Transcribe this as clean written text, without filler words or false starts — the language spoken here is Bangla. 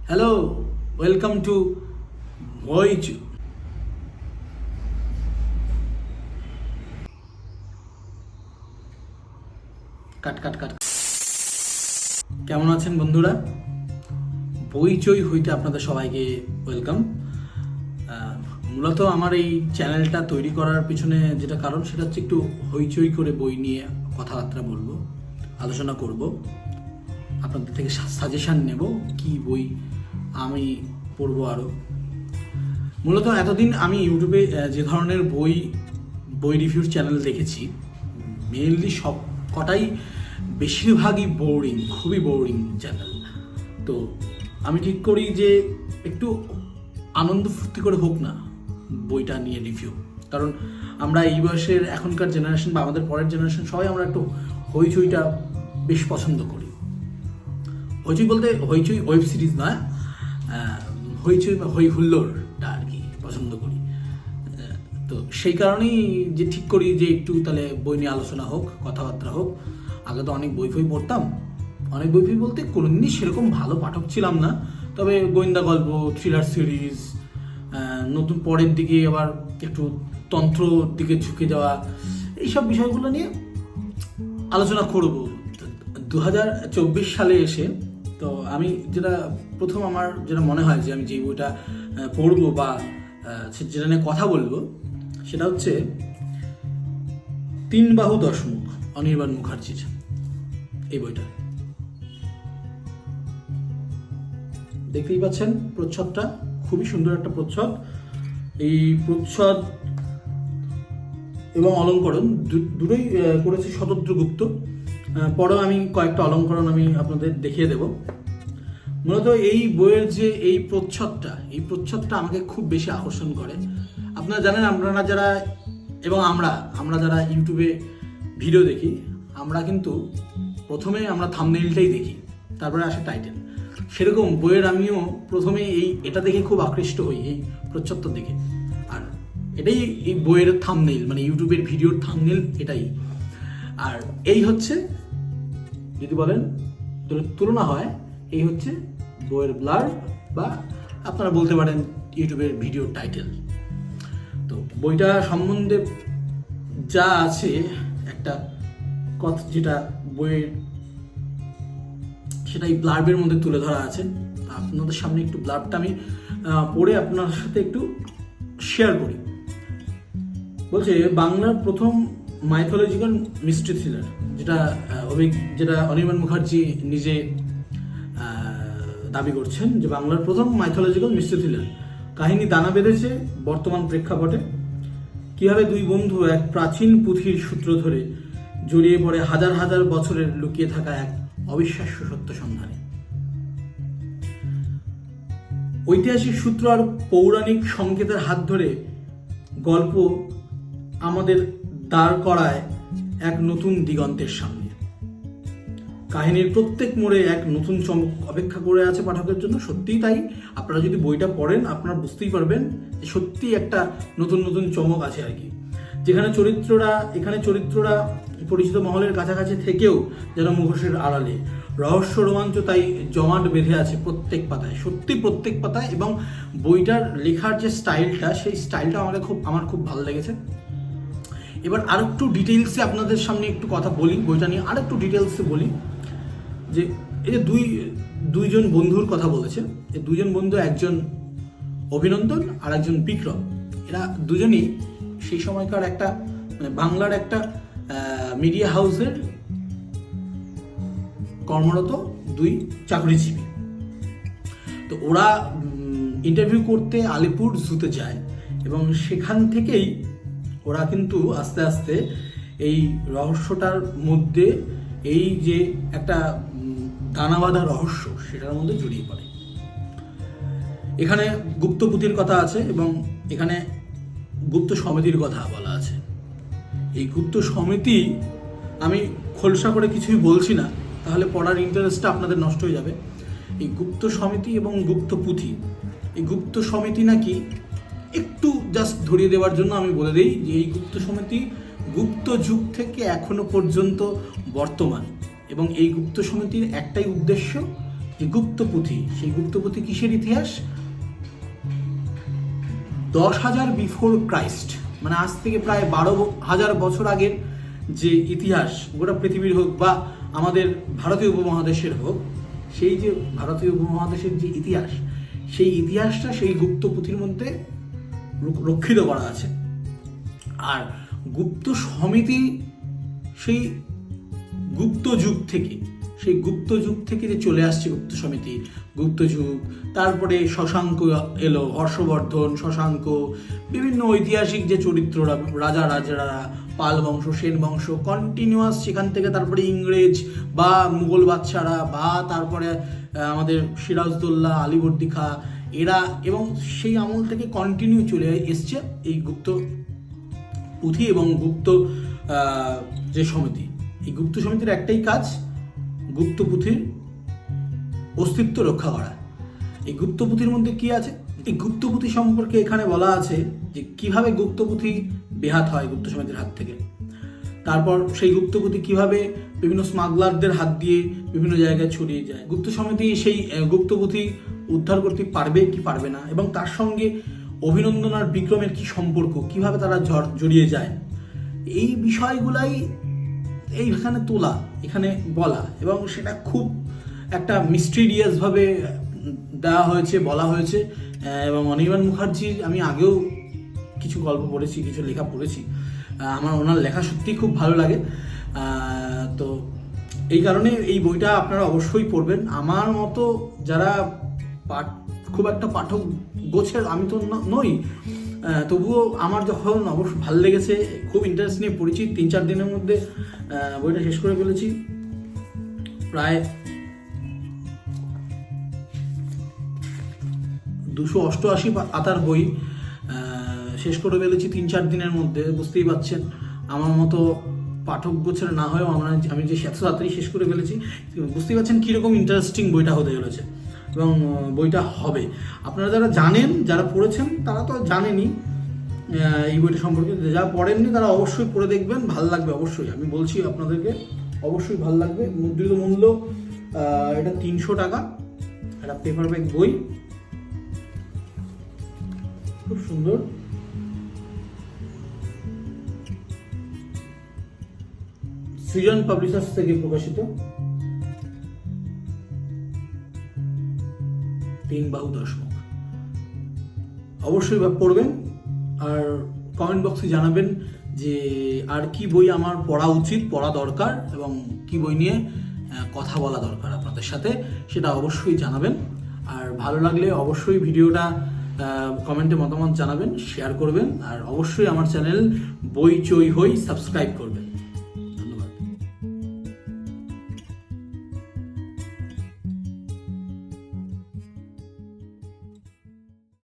Hello, welcome to voyage. Cut cut cut. কেমন আছেন বন্ধুরা? বইচই হইতে আপনাদের সবাইকে ওয়েলকাম। মূলত আমার এই চ্যানেলটা তৈরি করার পিছনে যেটা কারণ সেটা হচ্ছে একটু হইচই করে বই নিয়ে কথাবার্তা বলবো, আলোচনা করব, আপনাদের থেকে সাজেশান নেব কি বই আমি পড়বো আরও। মূলত এতদিন আমি ইউটিউবে যে ধরনের বই রিভিউর চ্যানেল দেখেছি, মেইনলি সব কটাই বেশিরভাগই বোরিং, খুবই বোরিং চ্যানেল। তো আমি ঠিক করি যে একটু আনন্দ ফুর্তি করে হোক না বইটা নিয়ে রিভিউ, কারণ আমরা এই বয়সের এখনকার জেনারেশন বা আমাদের পরের জেনারেশন সবাই আমরা একটু হইচইটা বেশ পছন্দ করি। হইচই বলতে হইচই ওয়েব সিরিজ নয়, হইচই হই হুল্লোড়টা আর কি পছন্দ করি। তো সেই কারণেই যে ঠিক করি যে একটু তাহলে বই নিয়ে আলোচনা হোক, কথাবার্তা হোক। আগে তো অনেক বই পড়তাম, অনেক বই বলতে কোনোদিনই সেরকম ভালো পাঠক ছিলাম না, তবে গোয়েন্দা গল্প, থ্রিলার সিরিজ, নতুন পরের দিকে আবার একটু তন্ত্রর দিকে ঝুঁকে যাওয়া, এইসব বিষয়গুলো নিয়ে আলোচনা করব। 2024 সালে এসে তো আমি প্রথম আমার যেটা মনে হয় যে আমি যে বইটা পড়বো বা যেটা নিয়ে কথা বলবো সেটা হচ্ছে 3 বাহু 10 মুখ, অনির্বাণ মুখার্জির এই বইটা। দেখতেই পাচ্ছেন প্রচ্ছদটা, খুবই সুন্দর একটা প্রচ্ছদ। এই প্রচ্ছদ এবং অলঙ্করণ দুটোই করেছে শতদ্রুগুপ্ত। পরেও আমি কয়েকটা অলঙ্করণ আমি আপনাদের দেখিয়ে দেব। মূলত এই বইয়ের যে এই প্রচ্ছদটা আমাকে খুব বেশি আকর্ষণ করে। আপনারা জানেন, আপনারা যারা এবং আমরা যারা ইউটিউবে ভিডিও দেখি, আমরা কিন্তু প্রথমে আমরা থাম্বনেইলটাই দেখি, তারপরে আসে টাইটেল। সেরকম বইয়ের আমিও প্রথমে এটা দেখে খুব আকৃষ্ট হই, এই প্রচ্ছদটা দেখে। আর এটাই এই বইয়ের থাম্বনেইল, মানে ইউটিউবের ভিডিওর থাম্বনেইল এটাই। আর এই হচ্ছে, যদি বলেন তুলনা হয়, এই হচ্ছে বইয়ের ব্লার, বা আপনারা বলতে পারেন ইউটিউবের ভিডিওর টাইটেল। তো বইটা সম্বন্ধে যা আছে একটা কথা, যেটা বইয়ের সেটাই ব্লার্বের মধ্যে তুলে ধরা আছে। আপনাদের সামনে একটু ব্লার্বটা আমি পড়ে আপনার সাথে একটু শেয়ার করি। বলছে, বাংলার প্রথম মাইথোলজিক্যাল মিস্ট্রি থ্রিলার, যেটা অনির্বাণ মুখার্জি নিজে দাবি করছেন যে বাংলার প্রথম মাইথোলজিক্যাল মিস্ট্রি থ্রিলার। কাহিনী দানা বেঁধেছে বর্তমান প্রেক্ষাপটে। কিভাবে দুই বন্ধু এক প্রাচীন পুঁথির সূত্র ধরে জড়িয়ে পড়ে হাজার হাজার বছরের লুকিয়ে থাকা এক অবিশ্বাস্য সত্য সন্ধানে। ঐতিহাসিক সূত্র আর পৌরাণিক সংকেতের হাত ধরে গল্প আমাদের দাঁড় করায় এক নতুন দিগন্তের সামনে। কাহিনীর প্রত্যেক মোড়ে এক নতুন চমক অপেক্ষা করে আছে পাঠকের জন্য। সত্যিই তাই, আপনারা যদি বইটা পড়েন আপনারা বুঝতেই পারবেন যে সত্যিই একটা নতুন নতুন চমক আছে আর কি। এখানে চরিত্ররা পরিচিত মহলের কাছাকাছি থেকেও যেন মুখোশের আড়ালে। রহস্য রোমাঞ্চ তাই জমাট বেঁধে আছে প্রত্যেক পাতায়, সত্যি প্রত্যেক পাতায়। এবং বইটার লেখার যে স্টাইলটা, সেই স্টাইলটা আমার খুব ভালো লেগেছে। এবার আরেকটু ডিটেলসে আপনাদের সামনে একটু কথা বলি, বইটা নিয়ে আরেকটু ডিটেলসে বলি। যে এই যে দুইজন বন্ধুর কথা বলেছে, এই দুজন বন্ধু, একজন অভিনন্দন আর একজন বিক্রম। এরা দুজনই সেই সময়কার একটা মানে বাংলার একটা মিডিয়া হাউসের কর্মরত দুই চাকরিজীবী। তো ওরা ইন্টারভিউ করতে আলিপুর জুতে যায়, এবং সেখান থেকেই ওরা কিন্তু আস্তে আস্তে এই রহস্যটার মধ্যে, এই যে একটা দানাবাঁধা রহস্য, সেটার মধ্যে জড়িয়ে পড়ে। এখানে গুপ্ত পুঁথির কথা আছে এবং এখানে গুপ্ত সমিতির কথা বলা আছে। এই গুপ্ত সমিতি আমি খোলসা করে কিছুই বলছি না, তাহলে পড়ার ইন্টারেস্টটা আপনাদের নষ্ট হয়ে যাবে। এই গুপ্ত সমিতি এবং গুপ্ত পুঁথি, এই গুপ্ত সমিতি নাকি একটু জাস্ট ধরিয়ে দেওয়ার জন্য আমি বলে দিই যে এই গুপ্ত সমিতি গুপ্ত যুগ থেকে এখনো পর্যন্ত বর্তমান, এবং এই গুপ্ত সমিতির একটাই উদ্দেশ্য যে গুপ্তপুঁথি, সেই গুপ্তপুঁথি কিসের ইতিহাস? 10,000 বিফোর ক্রাইস্ট, মানে আজ থেকে প্রায় 12,000 বছর আগের যে ইতিহাস, গোটা পৃথিবীর হোক বা আমাদের ভারতীয় উপমহাদেশের হোক, সেই যে ভারতীয় উপমহাদেশের যে ইতিহাস, সেই ইতিহাসটা সেই গুপ্তপুঁথির মধ্যে রক্ষিত করা আছে। আর গুপ্ত সমিতি সেই গুপ্ত যুগ থেকে যে চলে আসছে গুপ্ত সমিতি, গুপ্ত যুগ, তারপরে শশাঙ্ক এলো, হর্ষবর্ধন, শশাঙ্ক, বিভিন্ন ঐতিহাসিক যে চরিত্ররা, রাজা রাজারা, পাল বংশ, সেন বংশ, কন্টিনিউয়াস সেখান থেকে তারপরে ইংরেজ বা মুঘল বাদশারা বা তারপরে আমাদের সিরাজদৌল্লা, আলীবর্দী খাঁ, এরা, এবং সেই আমল থেকে কন্টিনিউ চলে এসছে এই গুপ্ত পুঁথি এবং গুপ্ত যে সমিতি। এই গুপ্ত সমিতির একটাই কাজ, গুপ্ত পুঁথির অস্তিত্ব রক্ষা করা। এই গুপ্ত পুঁথির মধ্যে কি আছে? এই গুপ্ত পুঁথি সম্পর্কে এখানে বলা আছে যে কিভাবে গুপ্ত পুঁথি বেহাত হয় গুপ্ত সমিতির হাত থেকে, তারপর সেই গুপ্ত পুঁথি কিভাবে বিভিন্ন স্মাগলারদের হাত দিয়ে বিভিন্ন জায়গায় ছড়িয়ে যায়, গুপ্ত সমিতি সেই গুপ্ত পুঁথি উদ্ধার করতে পারবে কি পারবে না, এবং তার সঙ্গে অভিনন্দন আর বিক্রমের কি সম্পর্ক, কিভাবে তারা জড়িয়ে যায়, এই বিষয়গুলাই এইখানে তোলা, এখানে বলা, এবং সেটা খুব একটা মিস্টিরিয়াস ভাবে দেওয়া হয়েছে, বলা হয়েছে। এবং অনির্বাণ মুখার্জির আমি আগেও কিছু গল্প পড়েছি, কিছু লেখা পড়েছি, আমার ওনার লেখা সত্যিই খুব ভালো লাগে। তো এই কারণে এই বইটা আপনারা অবশ্যই পড়বেন। আমার মতো যারা খুব একটা পাঠক গোছের আমি তো নই, তবুও আমার যখন অবশ্য ভালো লেগেছে, খুব ইন্টারেস্ট নিয়ে পড়েছি, 3-4 দিনের মধ্যে বইটা শেষ করে ফেলেছি। প্রায় 288 পাতার বই শেষ করে ফেলেছি 3-4 দিনের মধ্যে। বুঝতেই পারছেন আমার মতো পাঠক গোছের না হয়েও আমি যে এত তাড়াতাড়ি শেষ করে ফেলেছি, বুঝতেই পারছেন কীরকম ইন্টারেস্টিং বইটা হতে চলেছে এবং বইটা হবে। আপনারা যারা জানেন, যারা পড়েছেন তারা তো জানেনই এই বইটা সম্পর্কে, যারা পড়েননি তারা অবশ্যই পড়ে দেখবেন, ভালো লাগবে অবশ্যই, আমি বলছি আপনাদেরকে অবশ্যই ভালো লাগবে। মুদ্রিত মূল্য এটা 300 টাকা, একটা পেপারব্যাক বই, খুব সুন্দর। সৃজন পাবলিশার্স থেকে প্রকাশিত, 3 বাহু 10 মুখ। অবশ্যই পড়বেন আর কমেন্ট বক্সে জানাবেন যে আর কি বই আমার পড়া উচিত, পড়া দরকার, এবং কি বই নিয়ে কথা বলা দরকার আপনাদের সাথে, সেটা অবশ্যই জানাবেন। আর ভালো লাগলে অবশ্যই ভিডিওটা কমেন্টে মতামত জানাবেন, শেয়ার করবেন, আর অবশ্যই আমার চ্যানেল বই চই হই সাবস্ক্রাইব করবেন।